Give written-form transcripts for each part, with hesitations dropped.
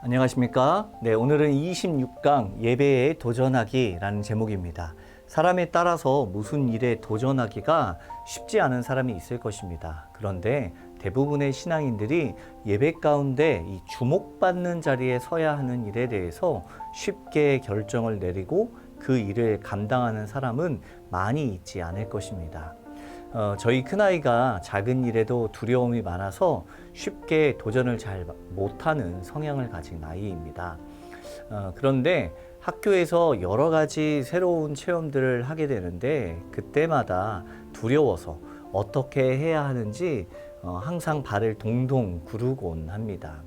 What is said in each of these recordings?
안녕하십니까? 네, 오늘은 26강 예배에 도전하기라는 제목입니다. 사람에 따라서 무슨 일에 도전하기가 쉽지 않은 사람이 있을 것입니다. 그런데 대부분의 신앙인들이 예배 가운데 이 주목받는 자리에 서야 하는 일에 대해서 쉽게 결정을 내리고 그 일을 감당하는 사람은 많이 있지 않을 것입니다. 저희 큰아이가 작은 일에도 두려움이 많아서 쉽게 도전을 잘 못하는 성향을 가진 아이입니다. 그런데 학교에서 여러 가지 새로운 체험들을 하게 되는데 그때마다 두려워서 어떻게 해야 하는지 항상 발을 동동 구르곤 합니다.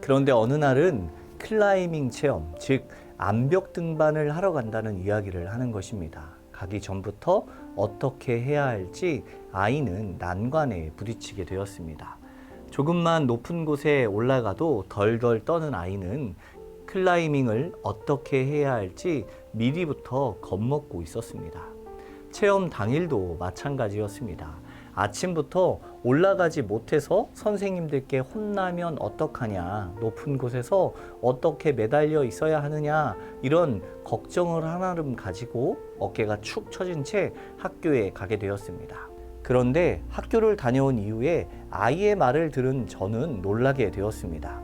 그런데 어느 날은 클라이밍 체험, 즉 암벽 등반을 하러 간다는 이야기를 하는 것입니다. 가기 전부터 어떻게 해야 할지 아이는 난관에 부딪히게 되었습니다. 조금만 높은 곳에 올라가도 덜덜 떠는 아이는 클라이밍을 어떻게 해야 할지 미리부터 겁먹고 있었습니다. 체험 당일도 마찬가지였습니다. 아침부터 올라가지 못해서 선생님들께 혼나면 어떡하냐, 높은 곳에서 어떻게 매달려 있어야 하느냐, 이런 걱정을 한아름 가지고 어깨가 축 처진 채 학교에 가게 되었습니다. 그런데 학교를 다녀온 이후에 아이의 말을 들은 저는 놀라게 되었습니다.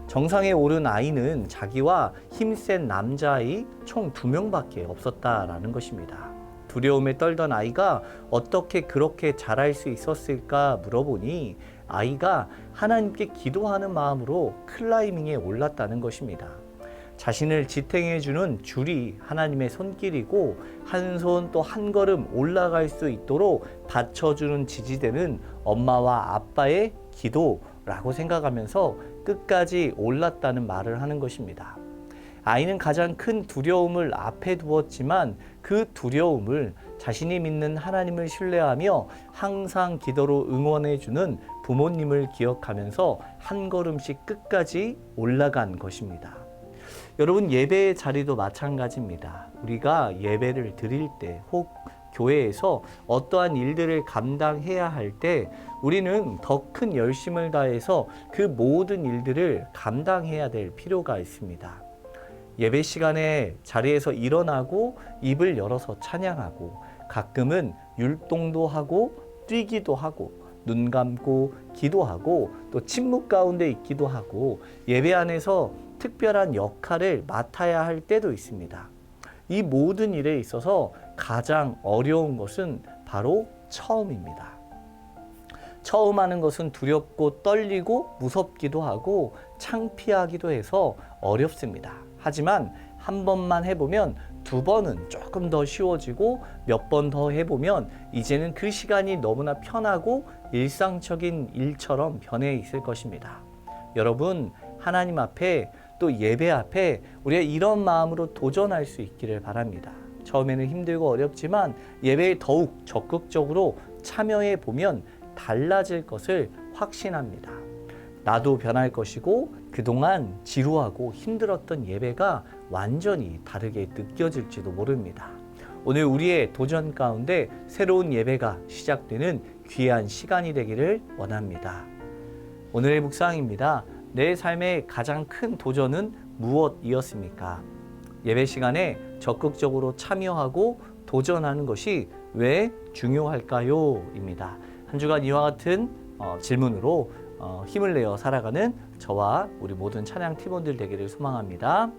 정상에 오른 아이는 자기와 힘센 남자아이 총 2명밖에 없었다라는 것입니다. 두려움에 떨던 아이가 어떻게 그렇게 잘할 수 있었을까 물어보니 아이가 하나님께 기도하는 마음으로 클라이밍에 올랐다는 것입니다. 자신을 지탱해주는 줄이 하나님의 손길이고 한 손 또 한 걸음 올라갈 수 있도록 받쳐주는 지지대는 엄마와 아빠의 기도라고 생각하면서 끝까지 올랐다는 말을 하는 것입니다. 아이는 가장 큰 두려움을 앞에 두었지만 그 두려움을 자신이 믿는 하나님을 신뢰하며 항상 기도로 응원해주는 부모님을 기억하면서 한 걸음씩 끝까지 올라간 것입니다. 여러분, 예배의 자리도 마찬가지입니다. 우리가 예배를 드릴 때 혹 교회에서 어떠한 일들을 감당해야 할 때 우리는 더 큰 열심을 다해서 그 모든 일들을 감당해야 될 필요가 있습니다. 예배 시간에 자리에서 일어나고 입을 열어서 찬양하고 가끔은 율동도 하고 뛰기도 하고 눈 감고 기도하고 또 침묵 가운데 있기도 하고 예배 안에서 특별한 역할을 맡아야 할 때도 있습니다. 이 모든 일에 있어서 가장 어려운 것은 바로 처음입니다. 처음 하는 것은 두렵고 떨리고 무섭기도 하고 창피하기도 해서 어렵습니다. 하지만 한 번만 해보면 두 번은 조금 더 쉬워지고 몇 번 더 해보면 이제는 그 시간이 너무나 편하고 일상적인 일처럼 변해 있을 것입니다. 여러분, 하나님 앞에 또 예배 앞에 우리가 이런 마음으로 도전할 수 있기를 바랍니다. 처음에는 힘들고 어렵지만 예배에 더욱 적극적으로 참여해 보면 달라질 것을 확신합니다. 나도 변할 것이고 그동안 지루하고 힘들었던 예배가 완전히 다르게 느껴질지도 모릅니다. 오늘 우리의 도전 가운데 새로운 예배가 시작되는 귀한 시간이 되기를 원합니다. 오늘의 묵상입니다. 내 삶의 가장 큰 도전은 무엇이었습니까? 예배 시간에 적극적으로 참여하고 도전하는 것이 왜 중요할까요? 입니다. 한 주간 이와 같은 질문으로 힘을 내어 살아가는 저와 우리 모든 찬양 팀원들 되기를 소망합니다.